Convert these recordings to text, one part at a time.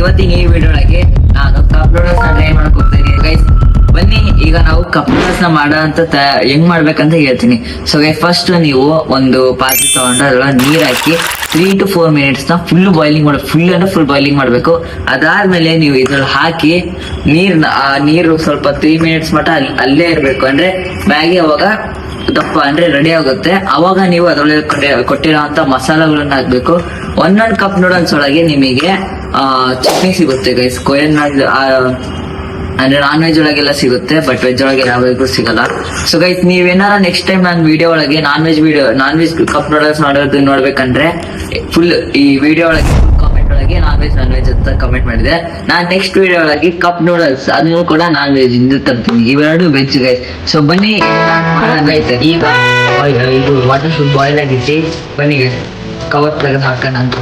ಇವತ್ತಿನ ಈ ವಿಡಿಯೋ ಒಳಗೆ ನಾನು ಕಪ್ ನೂಡಲ್ಸ್ ಟ್ರೈ ಮಾಡ್ಕೊಡ್ತೀನಿ ಗೈಸ್. ಬನ್ನಿ ಈಗ ನಾವು ಕಪ್ ನೂಡಲ್ಸ್ ನ ಮಾಡೋ ಅಂತ ಹೆಂಗ್ ಮಾಡ್ಬೇಕಂತ ಹೇಳ್ತೀನಿ. ಸೊ ಗೈಸ್, ಫಸ್ಟ್ ನೀವು ಒಂದು ಪಾತ್ರೆ ತಗೊಂಡು ಅದ್ರೊಳಗೆ ನೀರ್ ಹಾಕಿ 3 to 4 minutes ನ ಫುಲ್ ಬಾಯ್ಲಿಂಗ್ ಮಾಡಿ, ಫುಲ್ ಬಾಯ್ಲಿಂಗ್ ಮಾಡ್ಬೇಕು. ಅದಾದ್ಮೇಲೆ ನೀವು ಇದ್ರಲ್ಲಿ ಹಾಕಿ ನೀರು ಸ್ವಲ್ಪ 3 minutes ಮಟ್ಟ ಅಲ್ಲೇ ಇರ್ಬೇಕು. ಅಂದ್ರೆ ಮ್ಯಾಗಿ ಅವಾಗ ದಪ್ಪ ಅಂದ್ರೆ ರೆಡಿ ಆಗುತ್ತೆ. ಅವಾಗ ನೀವು ಅದ್ರೊಳಗೆ ಕೊಟ್ಟಿರೋಂತ ಮಸಾಲೆಗಳನ್ನ ಹಾಕ್ಬೇಕು. ಒಂದೊಂದು ಕಪ್ ನೂಡಲ್ಸ್ ಒಳಗೆ ನಿಮಗೆ ಚಟ್ನಿ ಸಿಗುತ್ತೆ ಗೈಸ್. ಕೊರಿಯನ್ ಅಂದ್ರೆ ನಾನ್ ವೆಜ್ ಒಳಗೆಲ್ಲ ಸಿಗುತ್ತೆ, ಬಟ್ ವೆಜ್ ಒಳಗೆ ಯಾವಾಗೂ ಸಿಗಲ್ಲ. ಸೊ ಗೈಸ್, ನೀವೇನಾರ ನೆಕ್ಸ್ಟ್ ಟೈಮ್ ನಾನು ವಿಡಿಯೋ ಒಳಗೆ ನಾನ್ ವೆಜ್ ಕಪ್ ನೂಡಲ್ಸ್ ಮಾಡೋದು ನೋಡ್ಬೇಕಂದ್ರೆ ಫುಲ್ ಈ ವಿಡಿಯೋ ಒಳಗೆ ಕಾಮೆಂಟ್ ಒಳಗೆ ನಾನ್ ವೆಜ್ ಅಂತ ಕಮೆಂಟ್ ಮಾಡಿದೆ. ನಾನ್ ನೆಕ್ಸ್ಟ್ ವಿಡಿಯೋ ಒಳಗೆ ಕಪ್ ನೂಡಲ್ಸ್ ಅದನ್ನು ಕೂಡ ನಾನ್ ವೆಜ್ ಇಂದ ತರ್ತೀನಿ. ಇವೆರಡು ವೆಜ್ ಗೈಸ್. ಸೊ ಬನ್ನಿ ಗೈಸ್, ಈಗ ಇದು ವಾಟರ್ ಫುಲ್ ಬಾಯ್ಲ್ ಆಗಿತ್ತು. ಬನ್ನಿ ಗೈಸ್, ಕವರ್ ತೆಗೆದು ಹಾಕೋಣ ಅಂತ.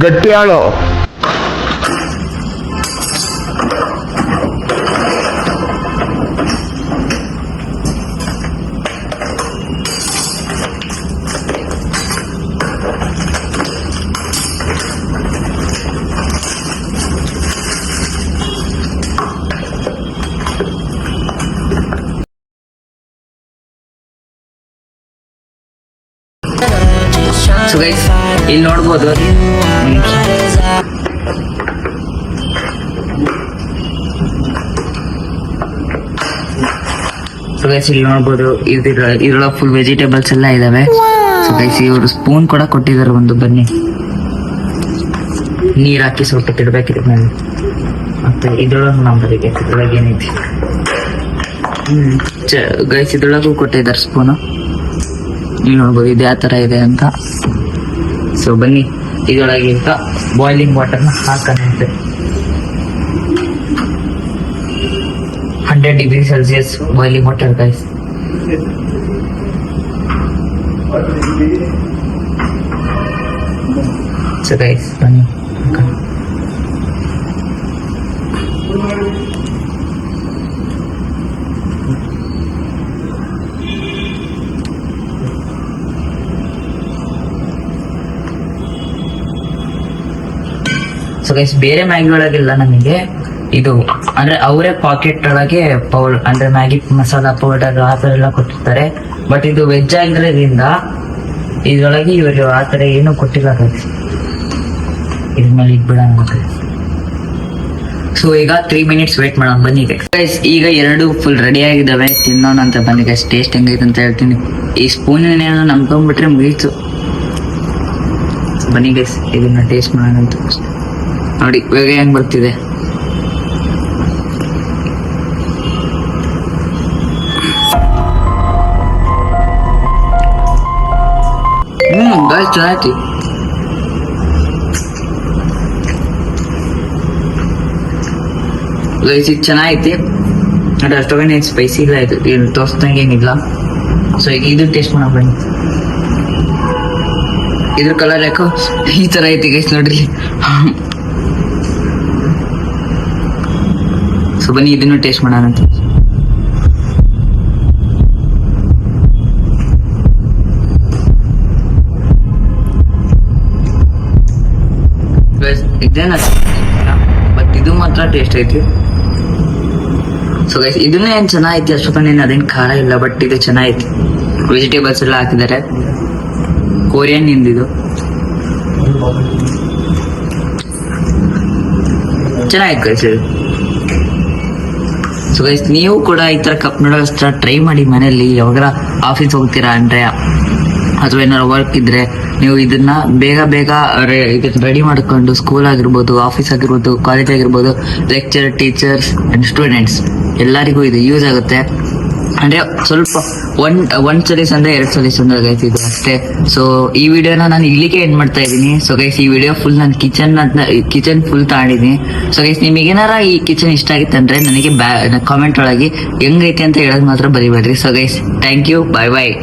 ಗಟ್ಟಿಯಾಳು ಸೊ ಗೈಸ್, ಇಲ್ಲಿ ನೋಡ್ಬೋದು ಇದ್ರೊಳಗೆ ಫುಲ್ ವೆಜಿಟೇಬಲ್ಸ್ ಎಲ್ಲ ಇದಾವೆ. ಸೊ ಗೈಸ್, ಇವರು ಸ್ಪೂನ್ ಕೂಡ ಕೊಟ್ಟಿದ್ದಾರೆ ಒಂದು. ಬನ್ನಿ, ನೀರ್ ಹಾಕಿ ಸ್ವಲ್ಪ ತಿಡ್ಬೇಕಿದೆ ಮೇಲೆ. ಮತ್ತೆ ಇದ್ರೊಳಗೆ ನಂಬರಿಗೆ ಇದ್ರೊಳಗೆ ಏನೈತಿ ಗೈಸ್, ಇದ್ರೊಳಗೂ ಕೊಟ್ಟಿದ್ದಾರೆ ಸ್ಪೂನು. ನೀವು ನೋಡ್ಬೋದು ಇದು ಯಾವ ತರ ಇದೆ ಅಂತ. ಸೊ ಬನ್ನಿ, ಇದರೊಳಗೆ ಈಗ ಬಾಯ್ಲಿಂಗ್ ವಾಟರ್ನ ಹಾಕೋಣಂತೆ. 100 degree Celsius boiling water guys. So guys, ಬನ್ನಿ ಸೊ ಗೈಸ್, ಬೇರೆ ಮ್ಯಾಗಿ ಒಳಗೆಲ್ಲ ನಮಗೆ ಇದು ಅಂದ್ರೆ ಅವರೇ ಪಾಕೆಟ್ ಒಳಗೆ ಪೌಡರ್ ಅಂದ್ರೆ ಮ್ಯಾಗಿ ಮಸಾಲಾ ಪೌಡರ್ ಆ ತರ ಎಲ್ಲ ಕೊಟ್ಟಿರ್ತಾರೆ. ಬಟ್ ಇದು ವೆಜ್ ಆಗಿರೋದ್ರಿಂದ ಇದ್ರೊಳಗೆ ಇವರು ಆ ತರ ಏನು ಕೊಟ್ಟಿಲ್ಲ ಗೈಸ್. ಇದ್ರ ಮೇಲೆ ಇಟ್ಬಿಡೋಣ. ಸೊ ಈಗ 3 minutes ವೇಟ್ ಮಾಡೋಣ. ಬನ್ನಿ ಗೈಸ್, ಈಗ ಎರಡು ಫುಲ್ ರೆಡಿ ಆಗಿದ್ದಾವೆ, ತಿನ್ನೋಣ ಅಂತ. ಬನ್ನಿ ಗೈಸ್, ಟೇಸ್ಟ್ ಹೆಂಗೈತೆ ಅಂತ ಹೇಳ್ತೀನಿ. ಈ ಸ್ಪೂನ್ ಏನಾದ್ರು ನಂಬ್ಕೊಂಡ್ಬಿಟ್ರೆ ಮುಗೀತು. ಬನ್ನಿ ಗೈಸ್, ಇದನ್ನ ಟೇಸ್ಟ್ ಮಾಡೋಣ ಅಂತ. ನೋಡಿ ಇವಾಗ ಹೆಂಗ್ ಬರ್ತಿದೆ. ಗಾಯ್ಸ್, ಚೆನ್ನಾಗಿ ಗೈಸ್, ಇದು ಚೆನ್ನಾಗೈತಿ. ಅಂದ್ರೆ ಅಷ್ಟೊಂದೇನು ಸ್ಪೈಸಿ ಇಲ್ಲ, ಇದು ತೋರ್ಸ್ದಂಗೆ ಏನಿಲ್ಲ. ಸೊ ಈಗ ಇದು ಟೇಸ್ಟ್ ಮಾಡೋಣ ಬನ್ನಿ. ಇದ್ರ ಕಲರ್ ಯಾಕೋ ಈ ತರ ಐತಿ ಗೈಸ್, ನೋಡ್ರಿ. ಸೊ ಬನ್ನಿ, ಇದನ್ನು ಟೇಸ್ಟ್ ಮಾಡೋಣ ಅಂತ. ಇದೇನ ಬಟ್ ಇದು ಮಾತ್ರ ಟೇಸ್ಟ್ ಐತಿ. ಸೊ ಗೈಸ್, ಇದನ್ನ ಏನ್ ಚೆನ್ನಾಗೈತಿ, ಅಷ್ಟೊಂದೇನು ಅದೇನು ಖಾರ ಇಲ್ಲ, ಬಟ್ ಇದು ಚೆನ್ನಾಗೈತಿ. ವೆಜಿಟೇಬಲ್ಸ್ ಎಲ್ಲ ಹಾಕಿದ್ದಾರೆ. ಕೊರಿಯನ್ ಇಂದಿದು ಚೆನ್ನಾಗಿ ಗೈಸ್. ಸೊ ಗೈಸ್, ನೀವು ಕೂಡ ಈ ತರ ಕಪ್ ನೂಡಲ್ಸ್ ಟ್ರೈ ಮಾಡಿ ಮನೆಯಲ್ಲಿ. ಯಾವಾಗ ಆಫೀಸ್ ಹೋಗ್ತೀರಾ ಅಂದ್ರೆ ಅಥವಾ ಏನಾದ್ರು ವರ್ಕ್ ಇದ್ರೆ ನೀವು ಇದನ್ನ ಬೇಗ ರೆಡಿ ಮಾಡ್ಕೊಂಡು ಸ್ಕೂಲ್ ಆಗಿರ್ಬೋದು, ಆಫೀಸ್ ಆಗಿರ್ಬೋದು, ಕಾಲೇಜ್ ಆಗಿರ್ಬೋದು, ಲೆಕ್ಚರ್, ಟೀಚರ್ಸ್ ಅಂಡ್ ಸ್ಟೂಡೆಂಟ್ಸ್ ಎಲ್ಲರಿಗೂ ಇದು ಯೂಸ್ ಆಗುತ್ತೆ. ಅಂದ್ರೆ ಸ್ವಲ್ಪ ಒಂದ್ ಸೊಲ್ಯೂಷನ್ ಅಂದ್ರೆ 2 ಸೊಲ್ಯೂಷನ್ ಆಗೈತಿ ಇದು ಅಷ್ಟೇ. ಸೊ ಈ ವಿಡಿಯೋನ ನಾನು ಇಲ್ಲಿಗೆ ಎಂಡ್ ಮಾಡ್ತಾ ಇದ್ದೀನಿ. ಸೊ ಗೈಸ್, ಈ ವಿಡಿಯೋ ಫುಲ್ ನಾನು ಕಿಚನ್ ಫುಲ್ ತಗೊಂಡಿದ್ದೀನಿ. ಸೊ ಗೈಸ್, ನಿಮಗೆ ಏನಾರ ಈ ಕಿಚನ್ ಇಷ್ಟ ಆಗಿತ್ತು ಅಂದ್ರೆ ನನಗೆ ಕಾಮೆಂಟ್ ಒಳಗೆ ಹೆಂಗೈತೆ ಅಂತ ಹೇಳೋದು ಮಾತ್ರ ಬರಿಬೇಡ್ರಿ. So guys, thank you, bye bye.